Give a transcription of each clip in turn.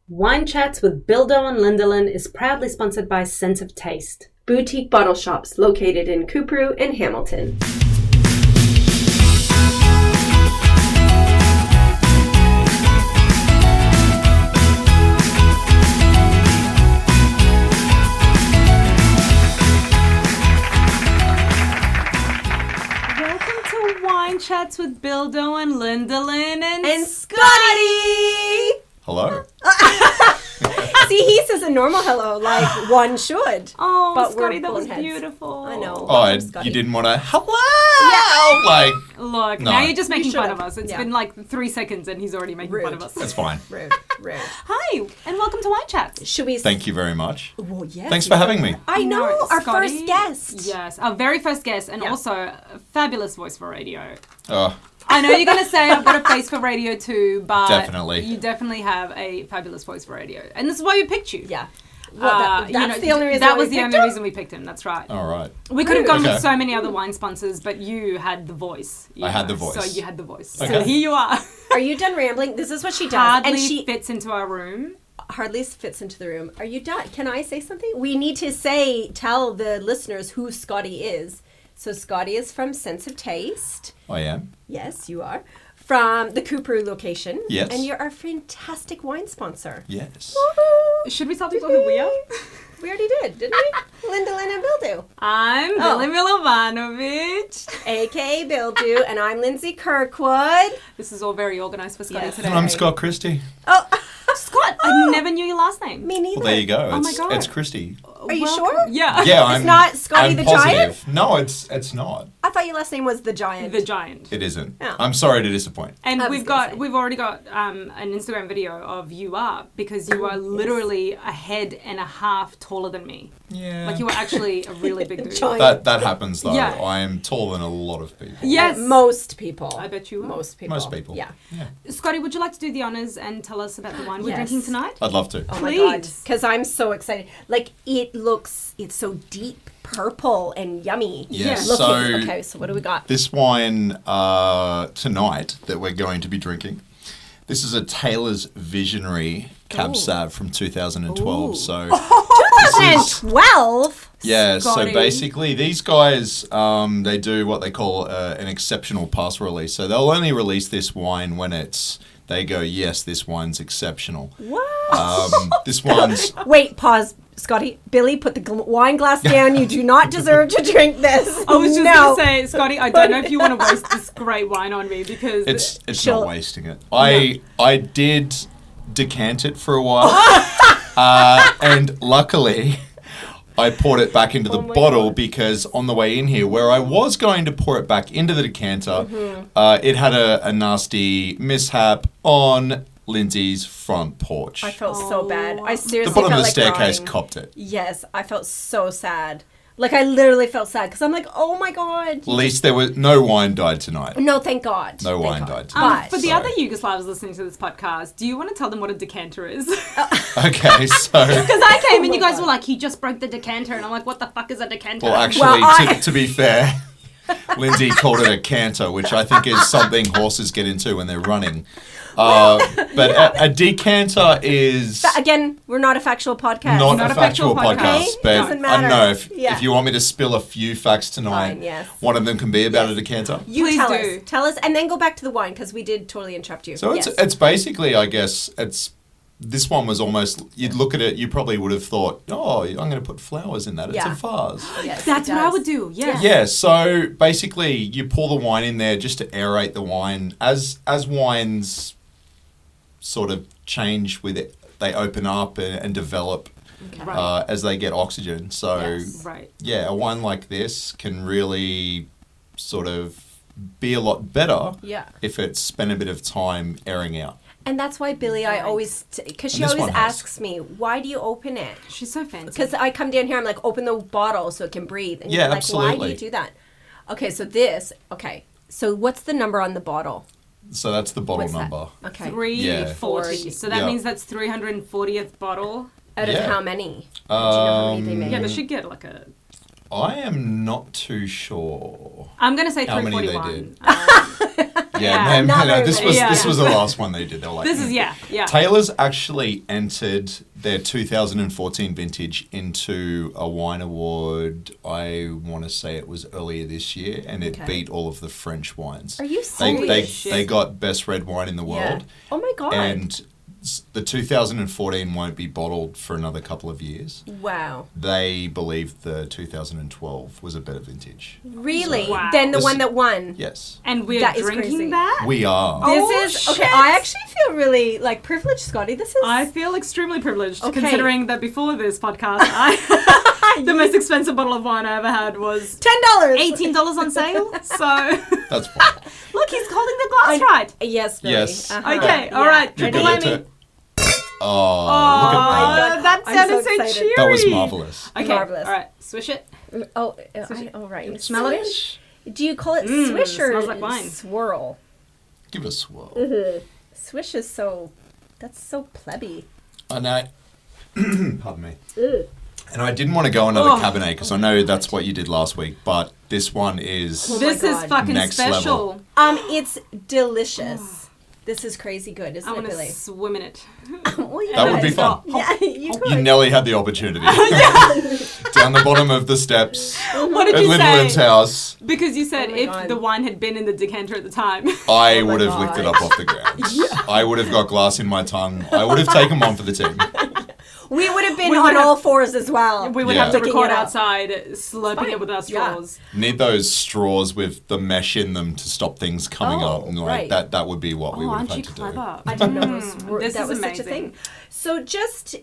Wine Chats with Bildo and Lindelin is proudly sponsored by Sense of Taste, boutique bottle shops located in Coupru and Hamilton. Welcome to Wine Chats with Bildo and Lindelin and Scotty! Hello. See, he says a normal hello like one should. Oh, but Scotty, that was boneheads. beautiful. I know. Oh, Scotty. you didn't want to hello? Yeah. Like, Look, No. now you're just You making fun should've. of us. It's Yeah. been like 3 seconds and he's already making fun of us. that's fine. Rude. Hi, and welcome to Wine Chats. Should we... Thank you very much. Well, yes. Thanks for having me. I know, our Scotty. first guest. Yes, our very first guest, and Yeah. also a fabulous voice for radio. Oh, I know you're going to say I've got a face for radio too, but Definitely. you definitely have a fabulous voice for radio. And this is why we picked you. Yeah. Well, that's the only reason That why was we the picked only him. reason we picked him, that's right. all right. We could have gone Okay. with so many other wine sponsors, but you had the voice. I had the voice. So you had the voice. Okay. So here you are. Are you done rambling? This is what she does. Hardly and she fits into our room. hardly fits into the room. Are you done? Can I say something? We need to tell the listeners who Scotty is. So Scotty is from Sense of Taste. I am. Yes, you are. From the Coupru location. Yes. And you're our fantastic wine sponsor. Yes. Woohoo! Should we tell people who we are? We already did, didn't we? Linda, Lynn, and Bildu. I'm Oh. Billy Milovanovic. A.K.A. Bildu, and I'm Lindsay Kirkwood. This is all very organised for Scotty Yes. today. And I'm Scott Christie. Oh, Scott, I never knew your last name. me neither. Well, there you go. Oh It's, my God. it's Christie. Are you Welcome. sure? Yeah. Yeah, I'm. not Scotty I'm the positive. Giant? No, it's not. I thought your last name was The Giant. The Giant. It isn't. Yeah. I'm sorry to disappoint. And I was gonna say. we've already got an Instagram video of you up because you are literally a head and a half taller than me. Yeah. Like you are actually a really big dude. Giant. that happens though. Yeah. I am taller than a lot of people. Yes. Most people. I bet you are. Most people. Most people. Yeah. Scotty, would you like to do the honors and tell us about the wine we're Yes. drinking tonight? I'd love to. Oh my god. Please. Because I'm so excited. Like, it's so deep purple and yummy. Yes. Looking. So Okay, so what do we got? this wine tonight that we're going to be drinking, this is a Taylor's Visionary Cab Sav from 2012. Ooh. So 2012? yeah, Scotty. so basically these guys, they do what they call an exceptional pass release. So they'll only release this wine when they go, yes, this wine's exceptional. What? This one's, Wait, pause. Scotty, Billy, put the wine glass down. You do not deserve to drink this. I was just no. going to say, Scotty, I don't know if you want to waste this great wine on me because it's She'll- not wasting it. I did decant it for a while, and luckily I poured it back into the my bottle God. because on the way in here, where I was going to pour it back into the decanter, it had a nasty mishap on Lindsay's front porch. I felt so bad. I The seriously bottom felt of the like staircase crying. copped it. Yes, I felt so sad. Like, I literally felt sad because I'm like, oh my god. At least there was no wine died tonight. No, thank God. No Thank wine God. died. But for the So- other Yugoslavs listening to this podcast, do you want to tell them what a decanter is? Okay, so Because I came and you my guys God. were like, he just broke the decanter. And I'm like, what the fuck is a decanter? well, actually, Well, to be fair, Lindsay called it a canter, which I think is something horses get into when they're running. But a decanter is again, we're not a factual podcast. not a factual podcast. Okay? But Doesn't I don't know matter. Yeah. if you want me to spill a few facts tonight, Fine, yes. one of them can be about a decanter. You Please tell do. us. Tell us, and then go back to the wine because we did totally interrupt you. So yes. it's basically, I guess, this one was almost, you'd look at it, you probably would have thought, oh, I'm going to put flowers in that. It's Yeah. a vase. Yes, That's it what I does. would do, yes. Yeah, so basically you pour the wine in there just to aerate the wine. As wines sort of change with it, they open up and develop Right. as they get oxygen. So Yes. Right. yeah, a wine like this can really sort of be a lot better Yeah. if it's spent a bit of time airing out. And that's why Billy, I Right. always, because she And this always one has. asks me, why do you open it? She's so fancy. Because I come down here, I'm like, open the bottle so it can breathe. And Yeah, you're like, why do absolutely. you do that? Okay, so what's the number on the bottle? So that's the bottle What's that? number. Okay. 340. Yeah. So that Yeah. means that's 340th bottle. Out of Yeah. how many? Do you know how many they make? Yeah, they should get like a I am not too sure. I'm going to say How many they 341. did. Yeah. No, this was Yeah. this was the last one they did. They were like, This is, yeah. Taylor's actually entered their 2014 vintage into a wine award. I want to say it was earlier this year, and it beat all of the French wines. Are you They serious? they got best red wine in the world. Oh my god. And the 2014 won't be bottled for another couple of years. Wow. They believe the 2012 was a better vintage. Really? So- Wow. Then the This- one that won. Yes, And we're That is drinking crazy. that? we are. This is okay. shit. I actually feel really like privileged, Scotty. This is. I feel extremely privileged, Okay. considering that before this podcast, the most expensive bottle of wine I ever had was $10. $18 on sale. So, That's fine. look, he's holding the glass right. Yes. Very. Yes. Okay, all right. You're Drink gonna away me. take- Oh, look at that. Oh, that I'm sounded so so excited. cheery. That was marvelous. Okay, Marvelous. all right. Swish it. Oh, right. Smell it. Swish. Do you call it swish or smells like wine. swirl? Give it a swirl. Swish is so. That's so plebby. And I, pardon me. And I didn't want to go another Cabernet because I know that's what you did last week, but this one is Oh my This is God. fucking Next special. level. It's delicious. This is crazy good, isn't I it, want to Billy? swim in it. Well, you That would be guys- fun. Yeah, you could. You nearly had the opportunity. Down the bottom of the steps What did at you Lynn's say? house, Because you said Oh my if God. the wine had been in the decanter at the time. I Oh my would have God. licked it up off the ground. I would have got glass in my tongue. I would have taken one for the team. We would have been We on would have- all fours as well. We would Yeah. have to Picking record it up. outside, slurping it with our Yeah. straws. Need those straws with the mesh in them to stop things coming Oh, up. And like right. that would be what we Oh, would have aren't had you to clever? I didn't know those were, This that is was amazing. such a thing. So just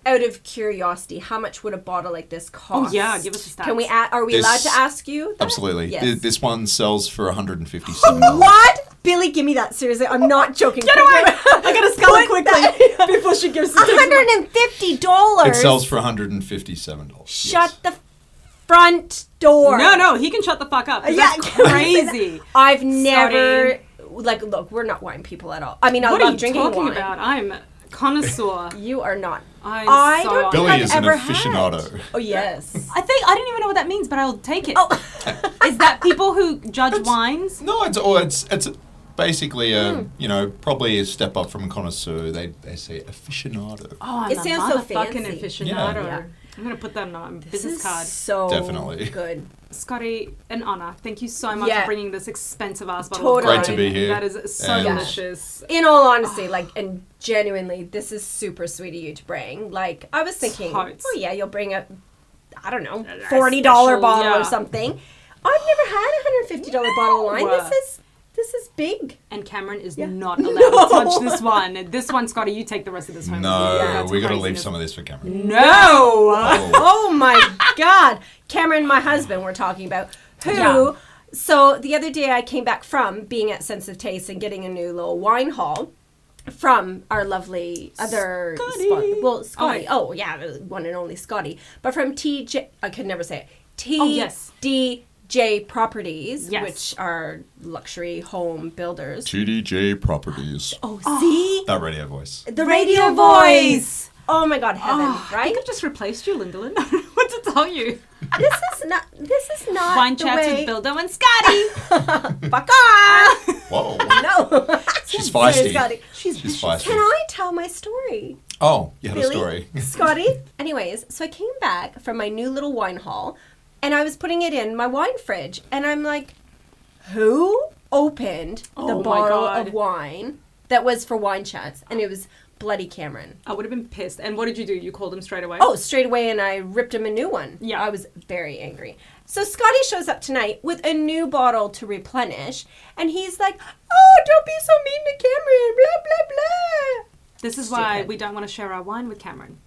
out of curiosity, how much would a bottle like this cost? Oh yeah, give us the stats. Can we? Are we This- allowed to ask you? do. That? Absolutely. Yes. This one sells for $157. What? Billy, give me that. Seriously, I'm not joking. Get away! I gotta scull it quickly before she gives us $150. It sells for $157. Shut the front door. No, he can shut the fuck up. 'cause Yeah, that's can I say that? crazy. I've never like. Look, we're not wine people at all. I mean, I What are love you drinking talking wine. about? I'm a connoisseur. You are not. I'm I so don't think Billy I've is an ever had. aficionado. Oh yes. I don't even know what that means, but I'll take it. Oh. Is that people who judge wines? No, it's basically probably a step up from a connoisseur. They say aficionado. Oh, I'm It a sounds so motherfucking fancy. aficionado. Yeah. I'm gonna put that on my This business is card. so Definitely. good. Scotty, an honor. Thank you so much Yeah. for bringing this expensive ass bottle. Totally. of Great to wine. be here. That is so And- delicious. In all honesty, and genuinely, this is super sweet of you to bring. Like, I was thinking, Totes. oh yeah, you'll bring I don't know, A $40 special, bottle yeah. or something. I've never had a $150 bottle of wine. No. This is big. And Cameron is Yeah. not allowed to touch this one. This one, Scotty, you take the rest of this home. No, That's we got to leave craziness. some of this for Cameron. No! Oh. Oh my God. Cameron, my husband, we're talking about, who, Yeah. so the other day I came back from being at Sense of Taste and getting a new little wine haul from our lovely other Scotty. Scotty. Oh, yeah, the one and only Scotty. But from I could never say it. Oh, yes. TDJ Properties, Yes. which are luxury home builders. TDJ Properties. Oh, see? That radio voice. The radio voice. Oh my God, heaven, I right? think I've just replaced you, Lyndalyn. I don't know what to tell you. This is not Wine the chats way. with Bildo and Scotty. Fuck off! Whoa. No. She's Sorry, feisty. Scotty. She's feisty. Can I tell my story? Oh, you had Billy? a story. Scotty? Anyways, so I came back from my new little wine haul and I was putting it in my wine fridge and I'm like, who opened the Oh my bottle God. of wine that was for wine chats? And it was bloody Cameron. I would have been pissed. And what did you do? You called him straight away? Oh, straight away, and I ripped him a new one. Yeah. I was very angry. So Scotty shows up tonight with a new bottle to replenish, and he's like, oh, don't be so mean to Cameron, blah, blah, blah. This is why Stupid. we don't want to share our wine with Cameron.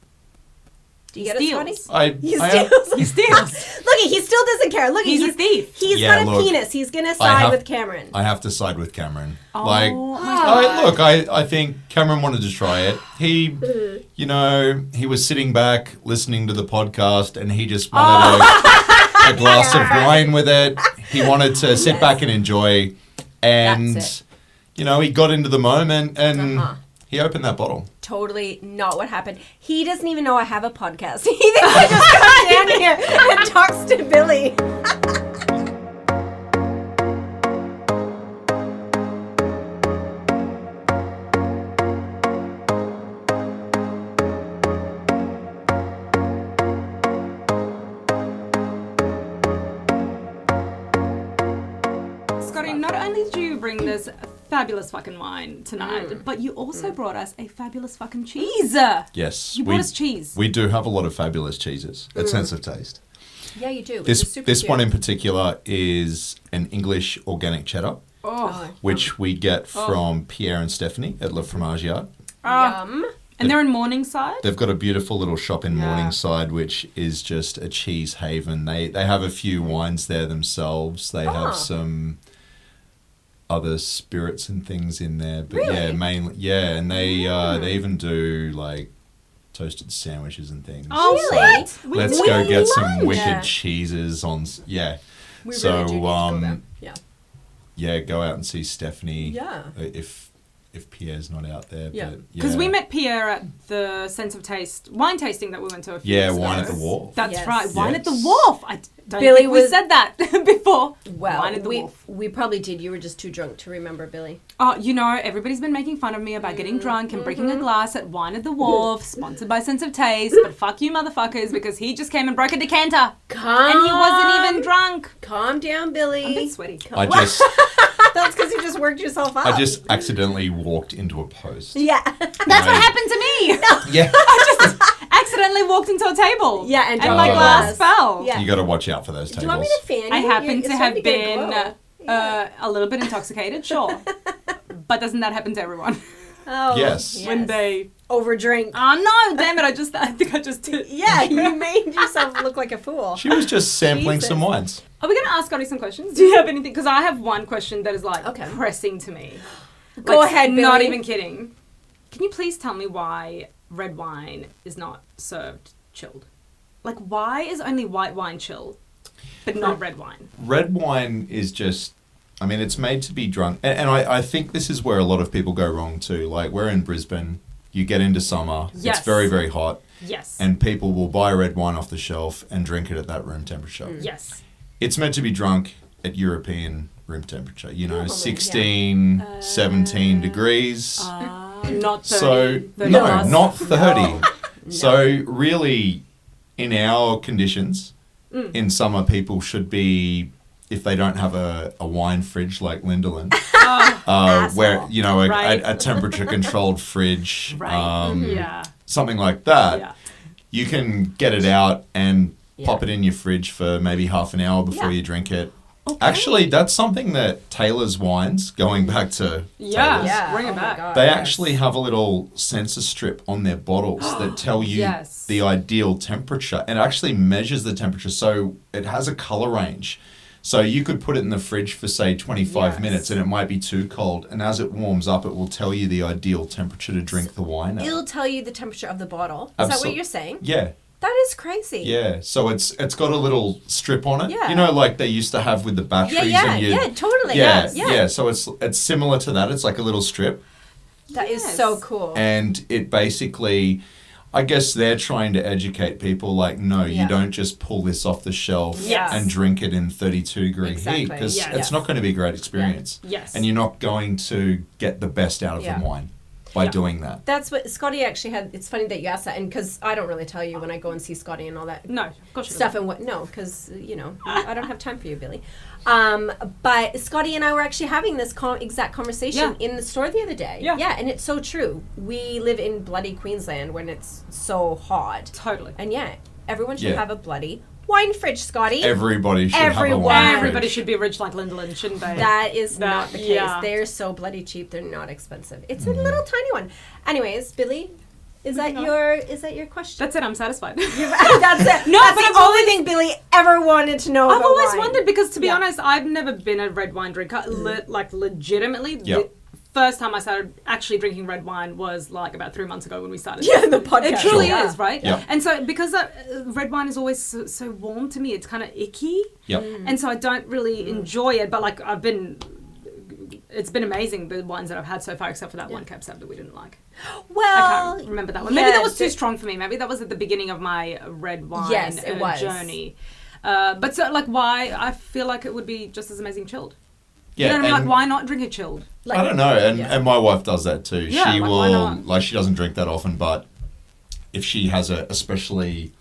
Do you He get steals. it, Scotty? He I steals. He steals. Look, he still doesn't care. Look, He's a thief. He's Yeah, got a look, penis. He's going to I side have- with Cameron. I have to side with Cameron. Oh like, my I think Cameron wanted to try it. He, he was sitting back listening to the podcast and he just wanted a glass of wine with it. He wanted to sit back and enjoy. And, That's he got into the moment and Uh-huh. He opened that bottle. Totally not what happened. He doesn't even know I have a podcast. He thinks I just come down here and talks to Billy. Scotty, not only did you bring this fabulous fucking wine tonight, but you also brought us a fabulous fucking cheese. Yes. You brought us cheese. We do have a lot of fabulous cheeses at Sense of Taste. Yeah, you do. This one in particular is an English organic cheddar, which we get from Pierre and Stephanie at Le Fromage Yard. Yum. And they're in Morningside? They've got a beautiful little shop in Morningside, which is just a cheese haven. They have a few wines there themselves. They have some other spirits and things in there, but mainly and they even do like toasted sandwiches and things. Oh, really? Let's go get some wicked cheeses on. Yeah. We So really do need to go there. Yeah. Go out and see Stephanie. Yeah. If Pierre's not out there. Yeah. Because we met Pierre at the Sense of Taste wine tasting that we went to a few years ago. Wine at the Wharf. That's Yes. right, Wine at the Yes. Wharf. I don't Billy think we was- said that before. Well, Wine at the Wharf. we probably did. You were just too drunk to remember, Billy. Oh, everybody's been making fun of me about getting drunk and breaking a glass at Wine at the Wharf, sponsored by Sense of Taste, but fuck you motherfuckers, because he just came and broke a decanter. And he wasn't even drunk. Calm down, Billy. I'm a bit sweaty. That's because you just worked yourself up. I just accidentally walked into a post. Yeah. That's what happened to me. Yeah. I just accidentally walked into a table. Yeah, and and dropped my the glass glass. fell. Yeah. You got to watch out for those tables. Do you want me to fan you? I happen It's to starting have get a been glow. a little bit intoxicated, sure. But doesn't that happen to everyone? Oh, Yes. When they... overdrink. Oh, no, damn it, I think I just did. Yeah, you made yourself look like a fool. She was just sampling some wines. Are we going to ask Scotty some questions? Do you have anything? Because I have one question that is pressing to me. Go ahead, Billy. Not even kidding. Can you please tell me why red wine is not served chilled? Like, why is only white wine chilled, but not red wine? Red wine is just, it's made to be drunk. And I think this is where a lot of people go wrong too. Like, we're in Brisbane, you get into summer, Yes. it's very, very hot. Yes. And people will buy red wine off the shelf and drink it at that room temperature. Yes. It's meant to be drunk at European room temperature, 16, 17 degrees. Not 30. So, 30 no, plus. not 30. So, really, in our conditions, in summer, people should be, if they don't have a wine fridge like Lindeland, where, Right. a temperature-controlled fridge, Right. something like that, Yeah. you can get it out and pop it in your fridge for maybe half an hour before you drink it. Okay. Actually, that's something that Taylor's Wines, going back to Taylor's, Yeah. Bring it Oh my back. God, they yes. actually have a little sensor strip on their bottles that tell you Yes. the ideal temperature, and it actually measures the temperature. So it has a color range. So you could put it in the fridge for, say, 25 Yes. minutes and it might be too cold. And as it warms up, it will tell you the ideal temperature to drink the wine at. It'll tell you the temperature of the bottle. Is that what you're saying? Yeah. That is crazy. Yeah. So it's got a little strip on it. Yeah. You know, like they used to have with the batteries. Totally. Yeah, Yeah. yeah. So it's similar to that. It's like a little strip. That is so cool. And it basically, I guess they're trying to educate people like, no, you don't just pull this off the shelf Yes. and drink it in 32-degree heat, because Yes. it's not going to be a great experience. Yes. And you're not going to get the best out of the wine by doing that. That's what Scotty actually had. It's funny that you asked that, and because I don't really tell you when I go and see Scotty and all that No, of course you stuff and what. No, because I don't have time for you, Billy. But Scotty and I were actually having this exact conversation in the store the other day. Yeah. And it's so true. We live in bloody Queensland when it's so hot. Totally. And everyone should have a bloody wine fridge, Scotty. Everybody should have a Everyone. wine Everybody fridge. should be rich like Lindeland, shouldn't they? That is not the case. yeah. They're so bloody cheap. They're not expensive. It's a little tiny one. Anyways, Billy, is that your question? That's it. I'm satisfied. That's it. No, That's but the I've only always- thing Billy ever wanted to know I've about always wine. wondered because, to be honest, I've never been a red wine drinker. Legitimately, Yep. the first time I started actually drinking red wine was like about 3 months ago when we started. Yeah, the podcast. It truly Sure. is, right? Yep. And so because red wine is always so warm to me, it's kind of icky. Yep. And so I don't really enjoy it. But like I've been it's been amazing, the wines that I've had so far, except for that one Cab Sav that we didn't like. Well, I can't remember that one. Maybe that was too strong for me. Maybe that was at the beginning of my red wine journey. But so, like, why? I feel like it would be just as amazing chilled. Yeah, you know what I mean? Like, why not drink it chilled? Like, I don't know, and my wife does that too. Yeah, she like, will, why not? like, she doesn't drink that often, but if she has especially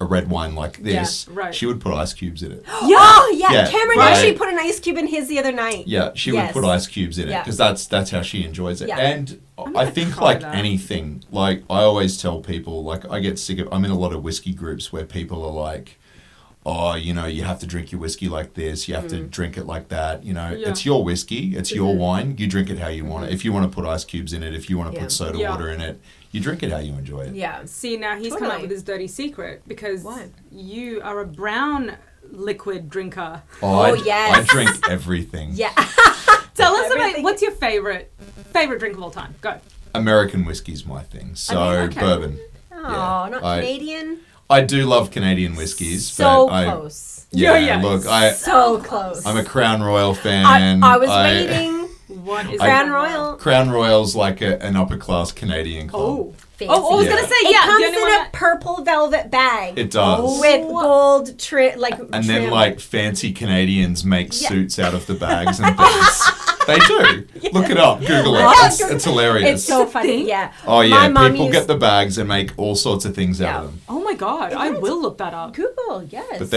a red wine like this, she would put ice cubes in it. Cameron actually put an ice cube in his the other night. Yeah, she would put ice cubes in it because that's how she enjoys it. And I think like anything, like I always tell people, like I get sick of, I'm in a lot of whiskey groups where people are like, oh, you know, you have to drink your whiskey like this, you have to drink it like that, you know, it's your whiskey, it's your wine, you drink it how you want it. If you want to put ice cubes in it, if you want to put soda water in it, you drink it how you enjoy it. Yeah. See, now he's come up with his dirty secret because you are a brown liquid drinker. Oh, yes. I drink everything. Yeah. Tell us about, what's your favorite drink of all time? Go. American whiskey's my thing. So bourbon. Oh, not Canadian? I do love Canadian whiskies. So close. Look, so close. I'm a Crown Royal fan. I was waiting. What is Crown Royal? Crown Royal's like an upper class Canadian club. Oh, fancy. I was gonna say it comes in a purple velvet bag. It does with gold trim, and then like fancy Canadians make suits out of the bags and things. They do. Look it up. Google it. It's hilarious. It's so funny. Yeah. Oh yeah. People get the bags and make all sorts of things out of them. Oh my god! I will look that up. Google. Yes. But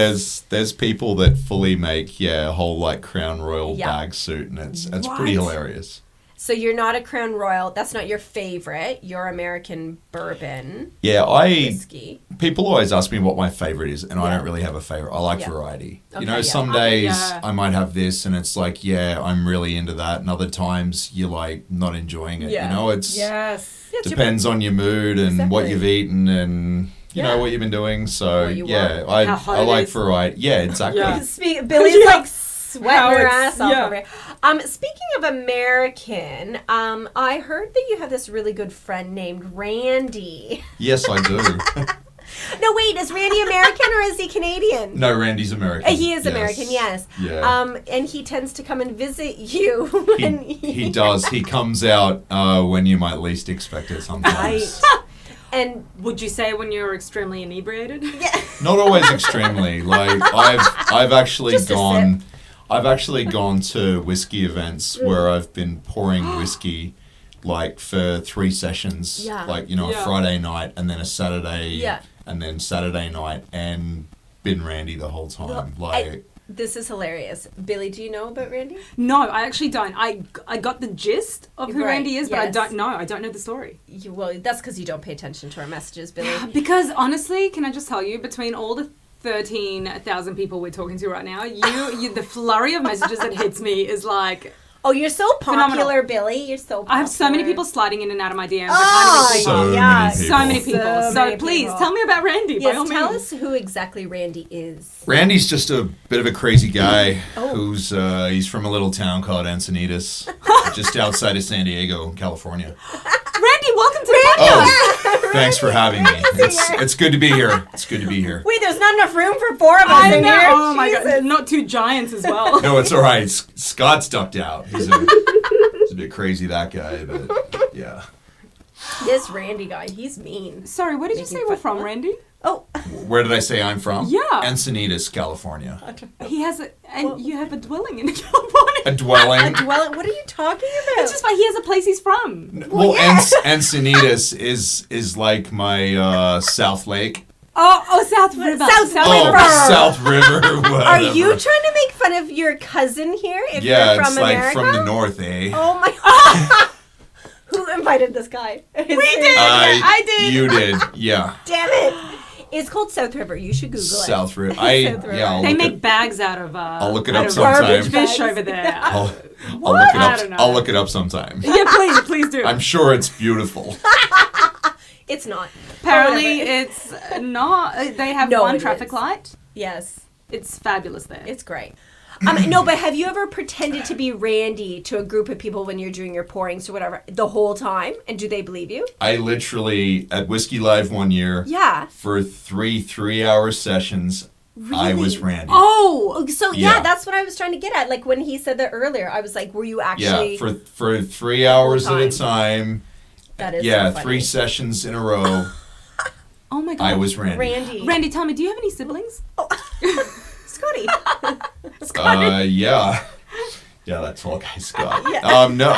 there's people that fully make a whole like Crown Royal bag suit, and it's pretty hilarious. So you're not a Crown Royal. That's not your favorite. You're American bourbon. Yeah, whiskey. People always ask me what my favorite is, and I don't really have a favorite. I like variety. Okay, you know, some days I might have this, and it's like, I'm really into that, and other times you're like not enjoying it. You know, it's depends on your mood and what you've eaten and. You know what you've been doing, so I like variety. Yeah, exactly. Billy's like sweating her ass off over here. Speaking of American, I heard that you have this really good friend named Randy. Yes, I do. No, wait, is Randy American or is he Canadian? No, Randy's American. He is American, yes. Yeah. And he tends to come and visit you. He does. He comes out when you might least expect it sometimes. And would you say when you're extremely inebriated? Yeah. Not always extremely. Like I've actually gone to whiskey events where I've been pouring whiskey like for 3 sessions. Yeah. Like, a Friday night and then a Saturday and then Saturday night and been Randy the whole time. This is hilarious. Billy, do you know about Randy? No, I actually don't. I got the gist of who Randy is, but I don't know. I don't know the story. Well, that's because you don't pay attention to our messages, Billy. Because honestly, can I just tell you, between all the 13,000 people we're talking to right now, you the flurry of messages that hits me is like... Oh, you're so popular, phenomenal. Billy. You're so popular. I have so many people sliding in and out of my DMs. So many people. So please, tell me about Randy. Yes, tell us who exactly Randy is. Randy's just a bit of a crazy guy who's he's from a little town called Encinitas, just outside of San Diego, California. Randy, welcome to the podcast. Thanks for having me. It's good to be here. It's good to be here. Wait, there's not enough room for 4 of us in here. Oh my god, not 2 giants as well. No, it's all right. Scott's ducked out. He's a bit crazy, that guy, but yeah. This Randy guy, he's mean. Sorry, where did you say we're from, Randy? Oh. Where did I say I'm from? Yeah. Encinitas, California. He has you have a dwelling in California. A dwelling? What are you talking about? It's just like he has a place he's from. Well, Encinitas is like my South Lake. Oh, South River. South River. Whatever. Are you trying to make fun of your cousin here? If you're from it's America? like from the north, eh? Oh my god. Who invited this guy? We did. I did. You did. Yeah. Damn it. It's called South River. You should Google it. South River. They make bags out of. I'll look it up sometime. Fish over there. I'll look it up. I don't know. I'll look it up sometime. Yeah, please do. I'm sure it's beautiful. It's not. Apparently, it's not. They have one traffic light. Yes. It's fabulous there. It's great. No, but have you ever pretended to be Randy to a group of people when you're doing your pourings or whatever the whole time? And do they believe you? I literally, at Whiskey Live one year, for 3 3-hour sessions, I was Randy. Oh, so Yeah. that's what I was trying to get at. Like when he said that earlier, I was like, were you actually... Yeah, for 3 hours at a time. That is Yeah, so funny. 3 sessions in a row. Oh my God. I was Randy. Randy, tell me, do you have any siblings? Scotty. Yeah. Yeah, that tall guy, Scott. Yeah. No,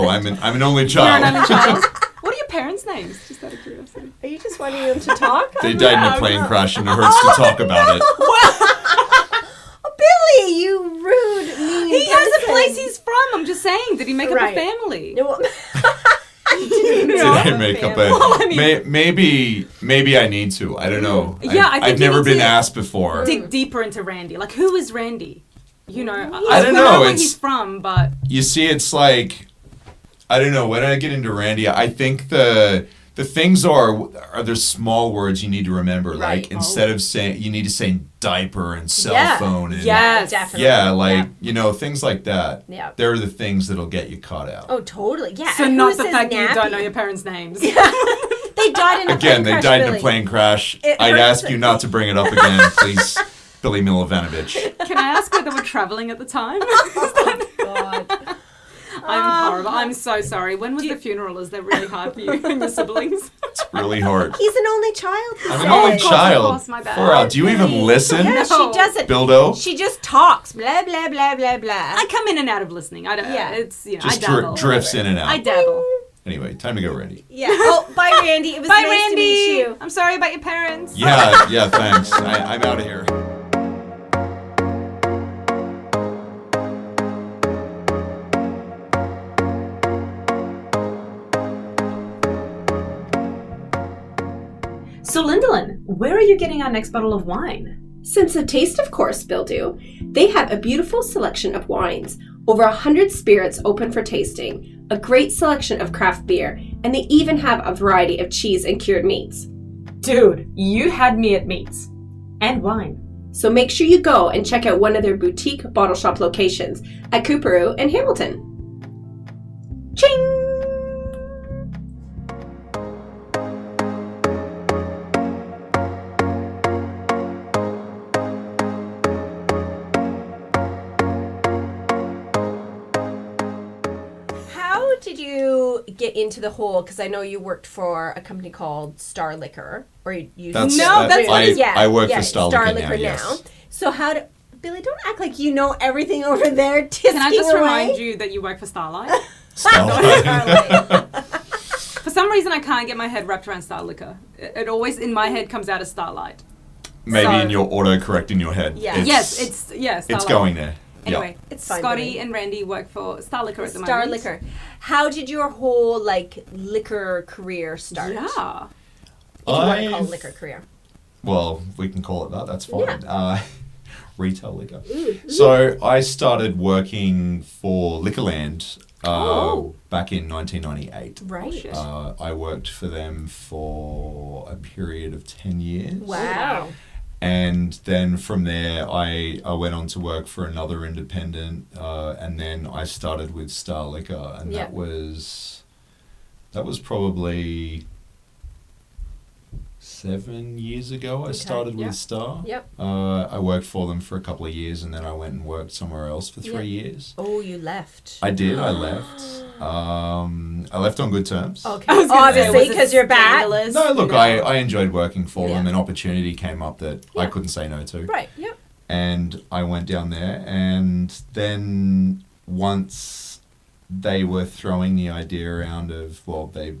I'm an only child. You're an only child. What are your parents' names? Just out of curiosity. Are you just wanting them to talk? They died in a plane crash and it hurts to talk about it. Oh, Billy, you rude, mean He has a person. place he's from. I'm just saying. Did he make up a Right. family? No, well- Did I make up a... Well, I mean- maybe I need to. I don't know. Yeah, I think I've you never need been to asked before. Dig deeper into Randy. Like, who is Randy? You know, I don't we know, where it's- he's from, but You see, it's like, I don't know, when I get into Randy, I think the things are there's small words you need to remember. Right. Like, instead of saying, you need to say diaper and cell phone. And, Yes. definitely. Yeah, like, you know, things like that. Yeah. They're the things that'll get you caught out. Oh, totally. Yeah. so and not who the says fact that you don't nappy? know your parents' names. They died in a Again, plane they crash, died in Billy. a plane crash. It I'd hurts. ask you not to bring it up again, please, Billy Milovanovich. Can I ask whether we're traveling at the time? God. I'm horrible. I'm so sorry. When was the funeral? Is that really hard for you and your siblings? It's really hard. He's an only child. he I'm an said. only of course, child. of course, my bad. Far out. Do you even listen, Yeah, No. she doesn't. Bildo? She just talks. Blah, blah, blah, blah, blah. I come in and out of listening. I don't. Yeah. It's Just I dabble. drifts in and out. I dabble. Anyway, time to go, Randy. Yeah. Oh, bye, Randy. It was Bye, nice Randy. to meet you. I'm sorry about your parents. Yeah, thanks. I'm out of here. So, Lyndalyn, where are you getting our next bottle of wine? Sense of Taste, of course, Bildu. They have a beautiful selection of wines, over 100 spirits open for tasting, a great selection of craft beer, and they even have a variety of cheese and cured meats. Dude, you had me at meats. And wine. So make sure you go and check out one of their boutique bottle shop locations at Cooperoo and Hamilton. Ching! How did you get into the whole? Because I know you worked for a company called Star Liquor, or you. No, that's what it is. I work for Star Liquor now, yes. now. So how do Billy? Don't act like you know everything over there. Can I just away. remind you that you work for Starlight? Starlight. For some reason, I can't get my head wrapped around Star Liquor. It always, in my head, comes out as Starlight. Maybe So- in your autocorrect in your head. Yeah. Yes, it's Starlight. It's going there. Anyway, It's fine, Scotty Billy. and Randy work for Star Liquor at the Star moment. Liquor. How did your whole liquor career start? Yeah. If you want to call it I've- liquor career. Well, we can call it that. That's fine. Yeah. Retail liquor. So I started working for Liquorland back in 1998. Right. shit. I worked for them for a period of 10 years. Wow. And then from there, I went on to work for another independent, and then I started with Star Liquor, and Yeah. that was probably 7 years ago. I started yeah. with Star. Yep. I worked for them for a couple of years, and then I went and worked somewhere else for 3 years. Oh, you left. I did. I left. I left on good terms. Okay. I was gonna say, Obviously, was it because you're back. scandalous? No, look, No. I enjoyed working for them. Yeah. An opportunity came up that I Yeah. couldn't say no to. Right. Yep. And I went down there, and then once they were throwing the idea around of, well, they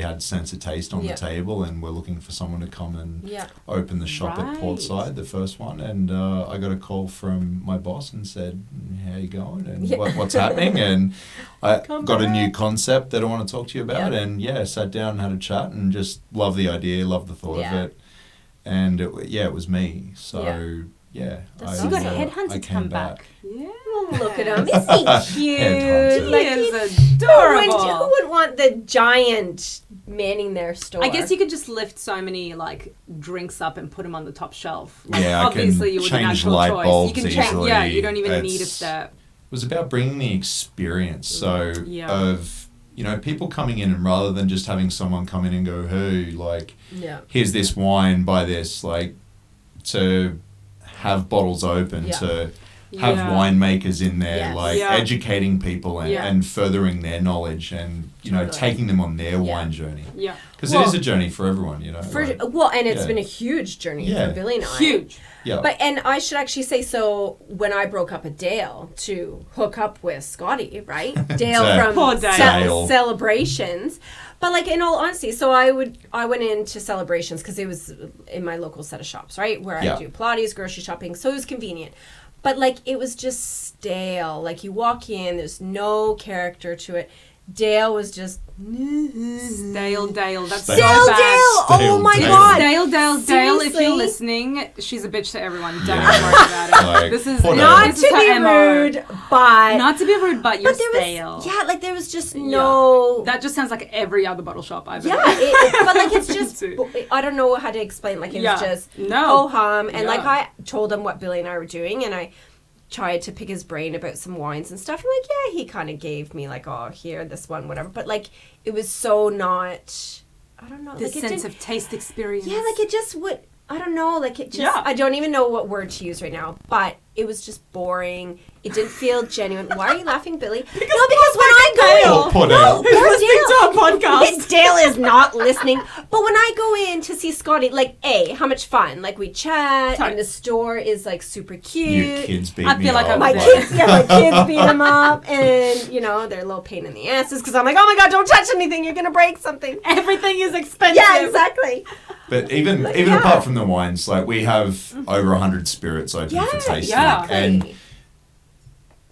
had Sense of Taste on Yeah. the table and were looking for someone to come and Yeah. open the shop at Right. Portside, the first one, and I got a call from my boss and said, how you going and Yeah. what's happening, and I Come got a new back. concept that I want to talk to you about, Yeah. and sat down and had a chat and just loved the idea, loved the thought Yeah. of it, and it was me, so That's So you got I headhunted I to come came back. Yeah. Oh, look at him. Isn't he cute? Headhunter. Like, He is who adorable. would want the giant manning their store? I guess you could just lift so many drinks up and put them on the top shelf. Like, Yeah, I can obviously you were the change natural light choice. bulbs You can change. easily. Yeah, you don't even need a It's- step. It was about bringing the experience. So Yeah. of people coming in, and rather than just having someone come in and go, hey, Yeah. here's this wine, buy this, to have bottles open, Yeah. to have winemakers in there, Yes. like educating people and furthering their knowledge and, Totally. taking them on their wine journey. Yeah. Because it is a journey for everyone, And it's been a huge journey for Billy and I. Huge. Yeah. And I should actually say, so when I broke up with Dale to hook up with Scotty, right? Dale from Poor Dale. Celebrations. But like, in all honesty, so I went into Celebrations because it was in my local set of shops, right? Where I do Pilates, grocery shopping. So it was convenient. But like, it was just stale. Like, you walk in, there's no character to it. Dale was just Stale Dale. That's so Dale. bad. Oh my Dale. God. Dale, Dale, Dale, if Seriously? you're listening, she's a bitch to everyone. Don't Yeah. worry about it. Like, This is poor not this to is her be MO. rude, but Not to be rude, but you're there stale. was like there was just no. That just sounds like every other bottle shop I've Yeah, ever. but like it's just Too. I don't know how to explain. Like it was just No. ho hum, and like Yeah. I told him what Billy and I were doing, and I tried to pick his brain about some wines and stuff. And like, yeah, he kind of gave me like, oh, here, this one, whatever. But like, it was so not. I don't know. This like, sense of taste experience. yeah, like it just would. I don't know. Like it just. Yeah. I don't even know what word to use right now. But it was just boring. It didn't feel genuine. Why are you laughing, Billy? No, because when I go in, Poor Dale. poor Dale. podcast. Dale is not listening. But when I go in to see Scotty, like, how much fun. Like, we chat, and the store is, like, super You cute. kids beat I me feel like up. I'm My there. kids beat him up, and, they're a little pain in the asses, because I'm like, oh my God, don't touch anything, you're going to break something. Everything is expensive. Yeah, exactly. But even apart from the wines, like we have over 100 spirits open for tasting. yeah. And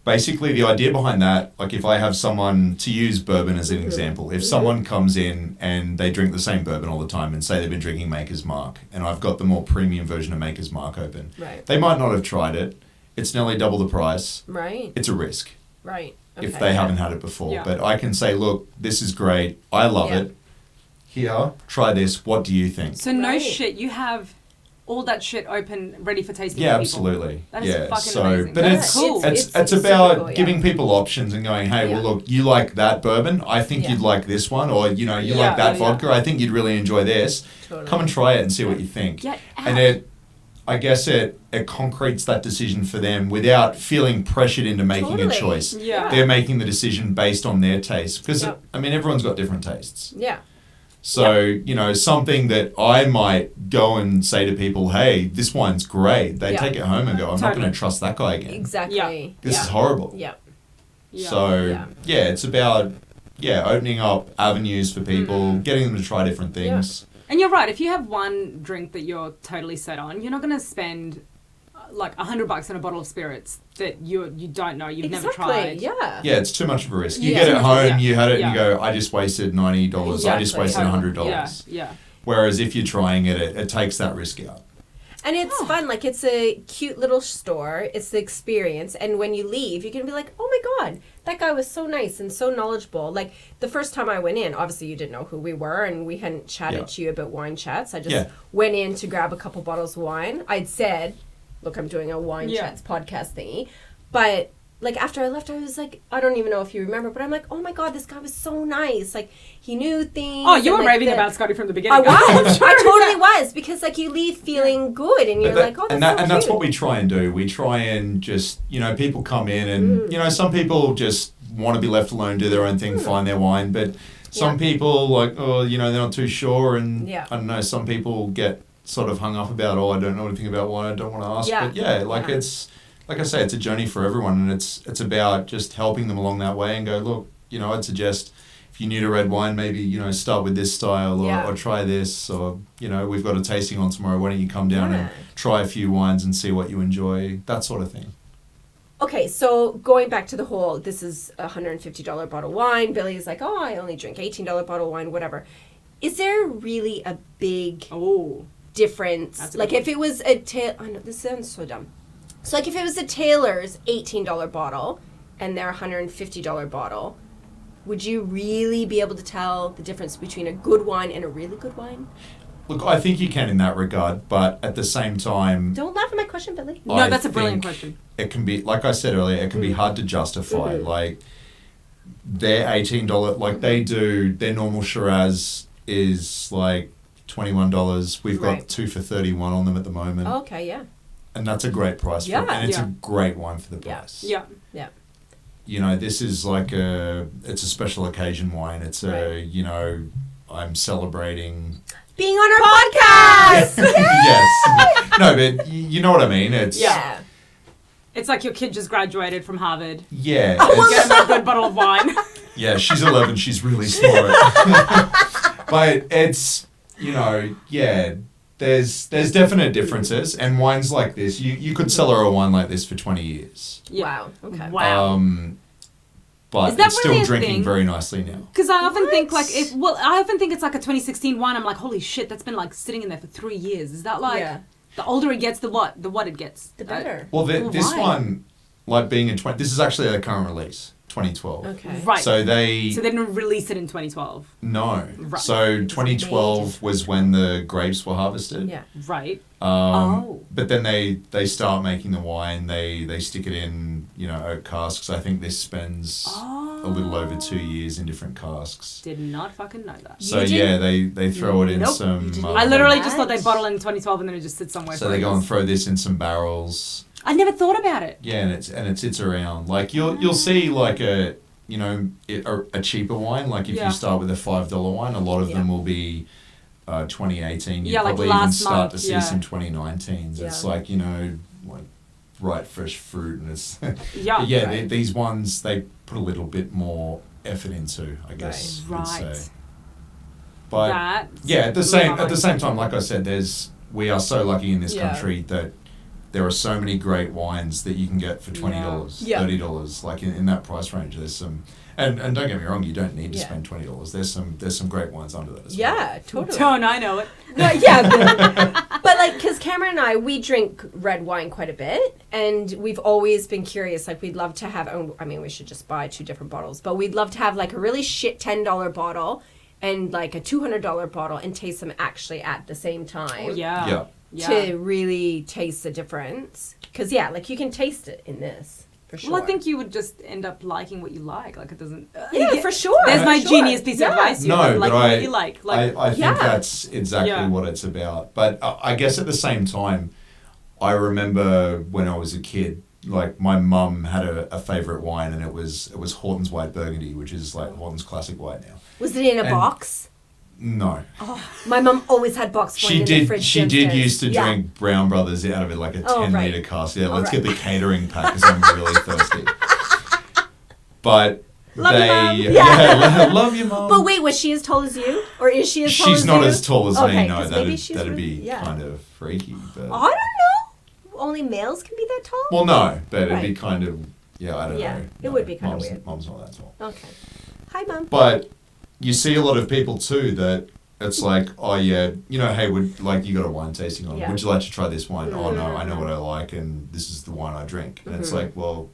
basically the idea behind that, like if I have someone, to use bourbon as an example, if someone comes in and they drink the same bourbon all the time and say they've been drinking Maker's Mark, and I've got the more premium version of Maker's Mark open, Right. they might not have tried it. It's nearly double the price. Right, It's a risk right. if Okay. they haven't had it before. Yeah. But I can say, look, this is great. I love it. Here, try this. What do you think? So no Right. shit, you have all that shit open, ready for tasting. Yeah, for people. absolutely. That is fucking so, amazing. but That's it's cool. it's It's about super cool, yeah. giving people options and going, hey, well, look, you like that bourbon. I think Yeah. you'd like this one, or you like Yeah, that yeah, vodka. I think you'd really enjoy this. Totally. Come and try it and see what you think. Yeah, And I guess it concretes that decision for them without feeling pressured into making a Totally. choice. Yeah. They're making the decision based on their taste because Yep. I mean everyone's got different tastes. Yeah. So, something that I might go and say to people, hey, this wine's great. They Yeah. take it home and go, I'm not Totally. going to trust that guy again. Exactly. This yeah. is horrible. Yeah. Yeah. So, Yeah. it's about, opening up avenues for people, getting them to try different things. And you're right. If you have one drink that you're totally set on, you're not going to spend like $100 on a bottle of spirits that you don't know, you've never tried. Yeah. Yeah, it's too much of a risk. You Yeah. get Too it much- home, yeah. you had it, Yeah. and you go, I just wasted $90. I just Exactly. wasted $100. Yeah. Whereas if you're trying it, it takes that risk out. And it's fun. Like, it's a cute little store. It's the experience. And when you leave, you're going to be like, oh my God, that guy was so nice and so knowledgeable. Like, the first time I went in, obviously you didn't know who we were and we hadn't chatted to you about wine chats. I just went in to grab a couple bottles of wine. I'd said, look, I'm doing a wine chats podcast thingy. But, like, after I left, I was like, I don't even know if you remember, but I'm like, oh my God, this guy was so nice. Like, he knew things. Oh, you were and, raving the- about Scotty from the beginning. I was. I totally was. Because, like, you leave feeling good and you're like, oh, that's so and that's cute. what we try and do. We try and just, people come in and, some people just want to be left alone, do their own thing, find their wine. But some people, like, they're not too sure. And I don't know, some people get sort of hung up about, I don't know anything about wine, I don't want to ask. Yeah. But it's, like I say, it's a journey for everyone. And it's about just helping them along that way and go, look, I'd suggest if you're new to red wine, maybe, start with this style or try this. Or, we've got a tasting on tomorrow. Why don't you come down and try a few wines and see what you enjoy? That sort of thing. Okay, so going back to the whole, this is a $150 bottle of wine. Billy's like, oh, I only drink $18 bottle of wine, whatever. Is there really a big difference? That's a Like, good if it was a I know, this sounds so dumb. So, like, if it was a Taylor's $18 bottle and their $150 bottle, would you really be able to tell the difference between a good wine and a really good wine? Look, I think you can in that regard, but at the same time... Don't laugh at my question, Billy. No, that's a brilliant question. It can be, like I said earlier, it can be hard to justify. Like, their $18, like they do, their normal Shiraz is like $21. We've got 2 for $31 on them at the moment. Oh, okay, yeah. And that's a great price for it. And it's a great wine for the price. Yeah. Yeah. You know, this is like it's a special occasion wine. It's you know, I'm celebrating being on our podcast. Yes. No, but you know what I mean. It's It's like your kid just graduated from Harvard. Yeah. Get him a good bottle of wine. Yeah, she's 11. She's really smart. But it's, you know, there's definite differences. And wines like this, you could sell her a wine like this for 20 years. Yeah. Wow. Okay. Wow. But it's still drinking very nicely now. Because I often think like I often think it's like a 2016 wine. I'm like, holy shit, that's been like sitting in there for 3 years. Is that like the older it gets, the what it gets, the better. Well, this one, like being in this is actually a current release, 2012. Okay. Right. So they didn't release it in 2012. No. Right. So 2012 was when the grapes were harvested. Yeah. Right. But then they start making the wine. They stick it in, you know, oak casks. I think this spends a little over 2 years in different casks. Did not fucking know that. So they throw it in some. I literally just thought they bottled in 2012 and then it just sits somewhere. So they go and throw this in some barrels. I never thought about it. Yeah, and it sits around. Like you'll see like a cheaper wine. Like if you start with a $5 wine, a lot of them will be 2018. You probably like even start month, to see some 2019s. Yeah. It's like, you know, like right fresh fruit, and it's these ones they put a little bit more effort into, I guess. Right. You'd say. But at the same time, like I said, we are so lucky in this country that there are so many great wines that you can get for $20, $30, like in that price range. There's some, and don't get me wrong, you don't need to spend $20. There's some great wines under that as well. Yeah, totally. Don't I know it? But like, because Cameron and I, we drink red wine quite a bit, and we've always been curious. Like, we'd love to have. I mean, we should just buy 2 different bottles, but we'd love to have like a really shit $10 bottle and like a $200 bottle and taste them actually at the same time. Oh, yeah. To really taste the difference. Because, like, you can taste it in this, for sure. Well, I think you would just end up liking what you like. Like, it doesn't... for sure. There's my genius piece of advice. No, like but what you like. I think that's exactly what it's about. But I guess at the same time, I remember when I was a kid, like, my mum had a favourite wine, and it was Horton's White Burgundy, which is, like, Horton's classic white now. Was it in a box? No. Oh, my mum always had box wine in the fridge. She did used to drink Brown Brothers out of it, like a 10-litre cask. Yeah, let's get the catering pack because I'm really thirsty. But love you, Mum. But wait, was she as tall as you? Or is she as tall as you? She's not as tall as me, no. That'd be kind of freaky. But I don't know. Only males can be that tall? Well, no, but it'd be kind of, I don't know. It would be kind of weird. Mum's not that tall. Okay. Hi, Mum. But you see a lot of people too that it's like, oh yeah, you know, hey, you got a wine tasting on. Would you like to try this wine? Oh no, I know what I like, and this is the wine I drink. And it's like, well,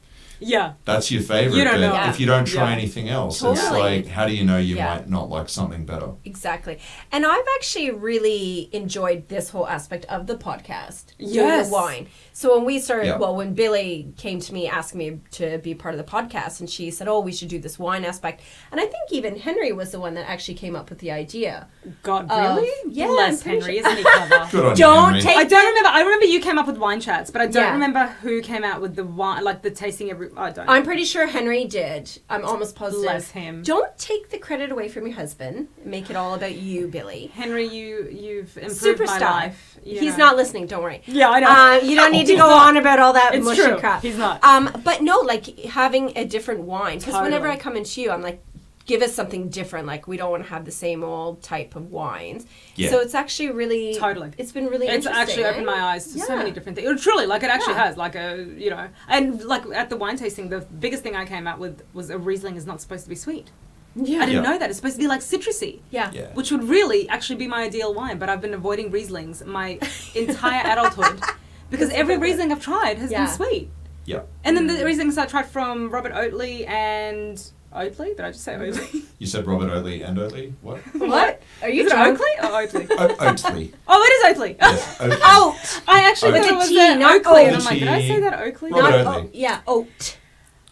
that's your favorite. You don't know. If you don't try anything else, it's like, how do you know you might not like something better? Exactly. And I've actually really enjoyed this whole aspect of the podcast. The wine. So when we started, when Billy came to me asking me to be part of the podcast, and she said, oh, we should do this wine aspect. And I think even Henry was the one that actually came up with the idea. God, really? Bless Henry, isn't he clever? Good on you, Henry. I don't remember. I remember you came up with wine chats, but I don't remember who came out with the wine, like the tasting every... I don't. I'm pretty sure Henry did. I'm almost positive. Bless him. Don't take the credit away from your husband. Make it all about you, Billy. Henry, you've improved my life. He's not listening. Don't worry. Yeah, I know. You don't need to go on about all that mushy crap. He's not. But no, like having a different wine. Because whenever I come into you, I'm like, give us something different. Like, we don't want to have the same old type of wines. Yeah. So it's actually really... Totally. It's been really interesting. It's actually opened my eyes to so many different things. Truly, like, it actually has. Like, and, like, at the wine tasting, the biggest thing I came out with was a Riesling is not supposed to be sweet. Yeah. I didn't know that. It's supposed to be, like, citrusy. Yeah. Which would really actually be my ideal wine, but I've been avoiding Rieslings my entire adulthood because every Riesling I've tried has been sweet. Yeah. And then the Rieslings I tried from Robert Oatley and... Oatley? Did I just say Oatley? You said Robert Oatley and Oatley? What? What? Are you drunk? Oatley or Oatley? Oatley. Oh, it is Oatley. Yes, Oatley. Oh, I actually thought it was Oakley. And I'm like, did I say that Oakley? Robert Oatley. Yeah, Oat.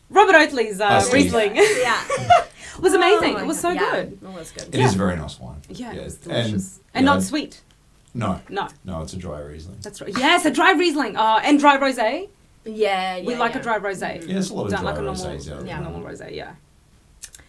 Robert Oatley's Riesling. Yeah. It was amazing. It was so good. It was good. It is a very nice wine. Yeah, it was delicious. And not sweet. No. No. No, it's a dry Riesling. That's right. Yes, a dry Riesling. And dry rosé. Yeah, We like a dry rosé. Yeah, there's a lot of Don't dry like a rosés normal, out there. normal rosé, yeah.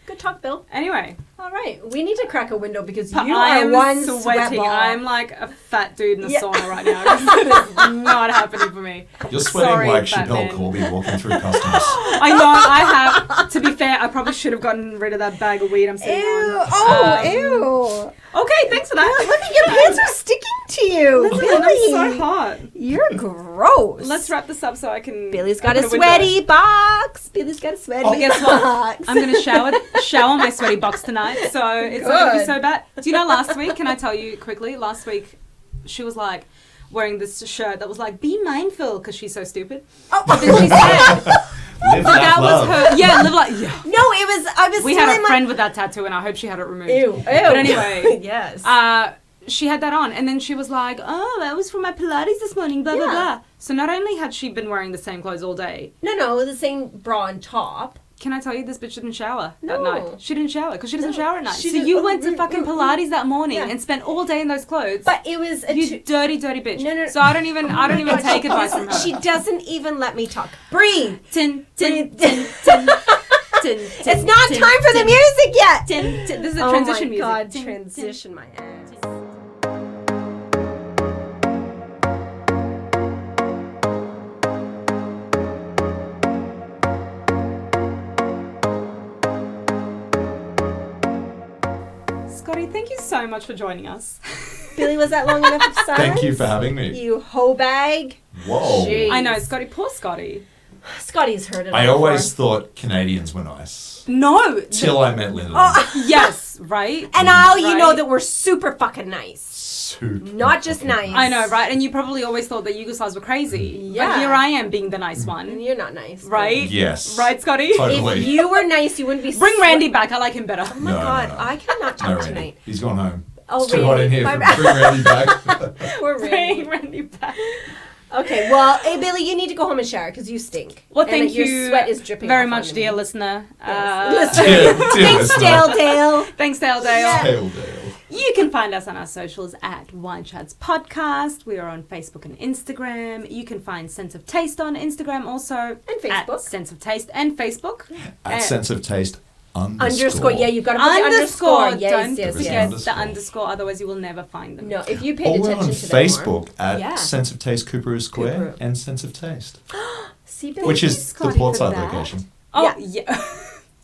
Good talk, Bill. Anyway. All right. We need to crack a window because I you are am one sweating. sweatball. I'm like a fat dude in a sauna right now. It's not happening for me. You're sweating Sorry, like Batman. Chappelle Corby walking through customs. I know, I have. To be fair, I probably should have gotten rid of that bag of weed I'm sitting on. Ew. Okay, thanks for that. Look at your pants are sticking to you. Listen, Billy. I'm so hot. You're gross. Let's wrap this up so I can. Billy's got a open window. sweaty box. Billy's got a sweaty But guess what? box. I'm going to shower my sweaty box tonight, so it's not going to be so bad. Do you know last week, can I tell you quickly, last week she was like wearing this shirt that was like, be mindful, because she's so stupid. Oh. But then she said, Live, laugh, that love. was her, yeah, live like, yeah. No, I was We telling had a friend with that tattoo and I hope she had it removed. Ew. But anyway, Yes. she had that on and then she was like, oh, that was for my Pilates this morning, blah, blah, Yeah. blah. So not only had she been wearing the same clothes all day, No, the same bra and top. can I tell you this bitch didn't shower No. at night? She didn't shower because she doesn't No, shower at night. she So didn't- you went to fucking Pilates that morning Yeah. and spent all day in those clothes. But it was a You dirty, dirty bitch. No. So I don't even take advice from her. She doesn't even let me talk. Breathe. Tin, tin, tin, tin, tin. It's not time for the music yet. Tin, tin. This is a Oh transition my music. God, Tin, tin. transition my ass. Scotty, thank you so much for joining us. Billy, was that long enough of silence? Thank you for having me. You hoe bag. Whoa. Jeez. I know, Scotty, poor Scotty. Scotty's heard it I all always before. thought Canadians were nice. No. Till I met Linda. Yes, right? And now you Right. know that we're super fucking nice. Super Not just fucking nice. I know, right? And you probably always thought that Yugoslavs were crazy. Yeah. But here I am being the nice And one. you're not nice. Right? Yes. Right, Scotty? Totally. If you were nice, you wouldn't be... Bring Randy back. I like him better. Oh my No, God, no. I cannot No, talk Randy. tonight. He's gone home. Oh, It's too hot in here. My For, bad. bring Randy back. Poor Bring Randy. Randy back. Okay, well, hey, Billy, you need to go home and shower because you stink. Well, And thank your you sweat is dripping very off much, onto dear me. listener. Yes. Dear Thanks, listener. Dale Dale. Thanks, Dale Dale. Yeah. Dale Dale. You can find us on our socials at Wine Chats Podcast. We are on Facebook and Instagram. You can find Sense of Taste on Instagram also. And At Facebook. Sense of Taste and Facebook. At Sense of Taste Underscore. Yeah, you've got to put the underscore. Yes, Don't yes, forget yes. the underscore, otherwise you will never find them. No, if you paid Or we're attention on to them more. Facebook at Yeah. Sense of Taste Cooperoo Square Cooperoo. and Sense of Taste, See, Billy? which you, is the Scotty, portside for that. location. Oh, yeah.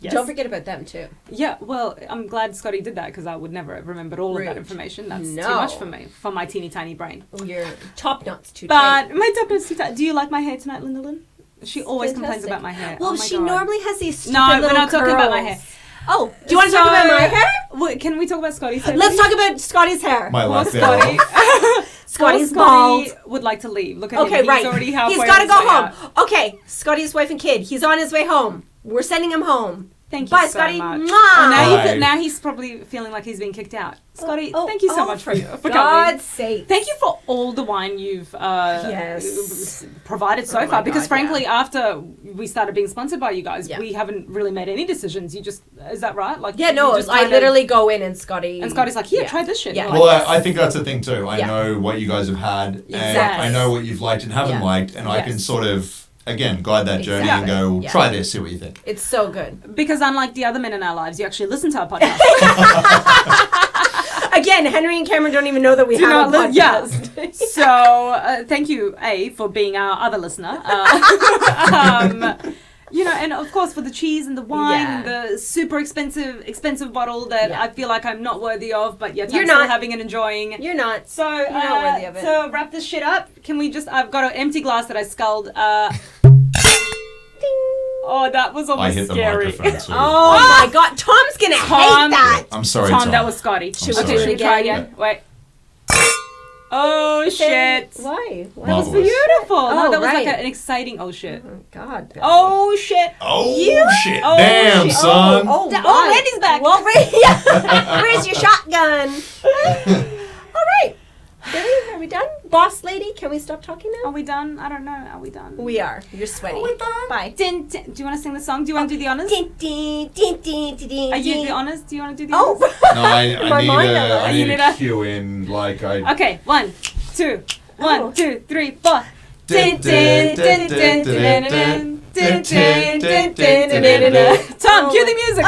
Yes. Don't forget about them, too. Yeah, well, I'm glad Scotty did that because I would never have remembered all of that Rude. information. That's No. too much for me, for my teeny tiny brain. Your top knot's too But tight. my top is too tight. Do you like my hair tonight, Linda Lynn? She always complains Fantastic. about my hair. Well, Oh my she God. normally has these stupid No, we're little not talking about my curls. hair. Oh, do you want to talk about my hair? Wait, can we talk about Scotty's hair? Let's talk about Scotty's hair. My Poor lack Scotty. thereof. Scotty's Poor bald. Scotty would like to leave. Look at him. Okay, He's right. already halfway He's got to on go his way home. out. Okay, Scotty's wife and kid. He's on his way home. We're sending him home. Thank you Bye, so Scotty. much. Mwah. Oh, Bye. now he's probably feeling like he's being kicked out. Scotty, Oh, thank you so oh, much for coming. God's sake. Thank you for all the wine you've Yes. provided so Oh my far. Because God, frankly, after we started being sponsored by you guys, Yeah. we haven't really made any decisions. You just, is that right? Like, Yeah, no, you just I kind of- literally go in and Scotty... And Scotty's like, here, Yeah. try this shit. Yeah. And we're Well, like, I think that's the thing too. I Yeah. know what you guys have had, and Exactly. I know what you've liked and haven't Yeah. liked, and I can Yes. sort of, again, guide that journey and Exactly. go, Yeah. try this, see what you think. It's so good. because unlike the other men in our lives, you actually listen to our podcast. Again, Henry and Cameron don't even know that we Do have a not li- podcast. So, thank you, A, for being our other listener. You know, and of course for the cheese and the wine Yeah. and the super expensive bottle that Yeah. I feel like I'm not worthy of, but yet You're I'm still not. having and enjoying. You're not. So, You're not worthy of it. So wrap this shit up. Can we just? I've got an empty glass that I sculled. Oh, that was I almost hit the scary. microphone too. Oh my God, Tom's gonna Tom. hate that. I'm sorry, Tom, Tom. that was Scotty. Should we do it we try again? again? Wait. Oh shit! Why? That was Marvelous. beautiful. No, Oh, that was right. like an exciting. Oh shit! Oh God. Billy. Oh shit! Oh, You- shit. Oh, Damn, shit. son. Oh, Da- my. oh, Randy's back. Well, yeah. Where's your shotgun? All right. Billy, are we done? boss lady, can we stop talking now? Are we done? I don't know. Are we done? We are. You're sweaty. Are we done? Bye. Do you want to sing the song? Do you want to do the honors? Are you the honors? Do you want to do the Oh. honors? No, I need need a a- cue in, like, I... Okay, 1, 2, Oh. 1, 2, 3, 4. Tom, cue the music.